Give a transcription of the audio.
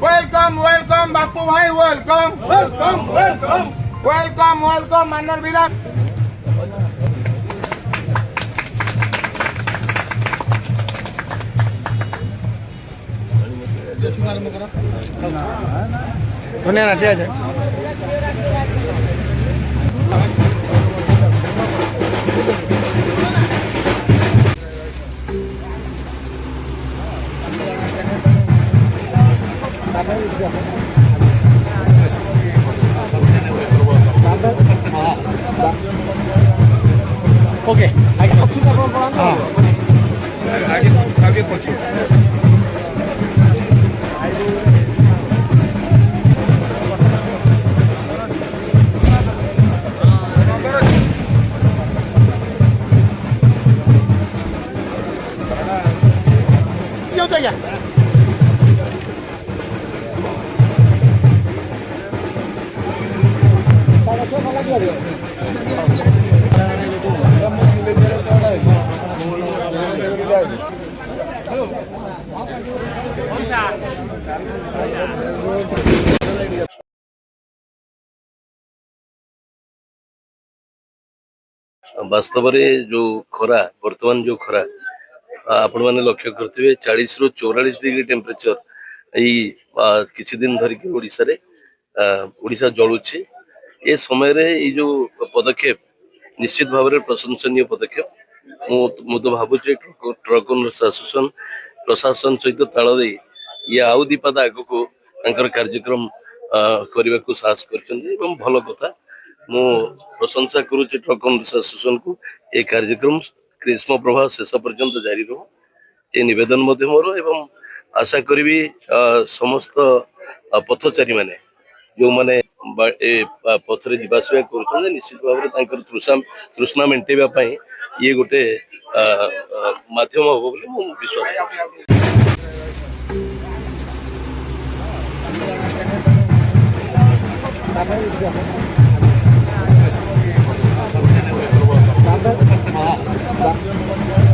welcome welcome Bapu भाई welcome welcome welcome welcome welcome मानर विधायक धन्यवाद ठीक है ओके आगे पहुंचे वास्तव जो खरा वर्तमान जो खरा आपण मैंने लक्ष्य करते 40 ରୁ 44 डिग्री टेम्परेचर किसी दिन धरिक ओडिशा जलुचे ए समय रे जो पदक्षेप निश्चित भाव में प्रशंसनीय पदक्षेप मु तो भावुँ ट्रक ओनर्स एसोसिएशन प्रशासन सहित ताल दे ये आउ दीपाद आग को कार्यक्रम करने को साहस कर भल कथा मु प्रशंसा करुच्ची ट्रक ओनर्स एसोसिएशन को ये कार्यक्रम ग्रीष्म प्रभाव शेष पर्यंत जारी रहो ये निवेदन मोर एवं आशा करी समस्त पथचारी माने जो माने पथरे जीवासवा कर निश्चित भाव में तृष्णा मेटेवा ये गोटे माध्यम हम बोली विश्वास हाँ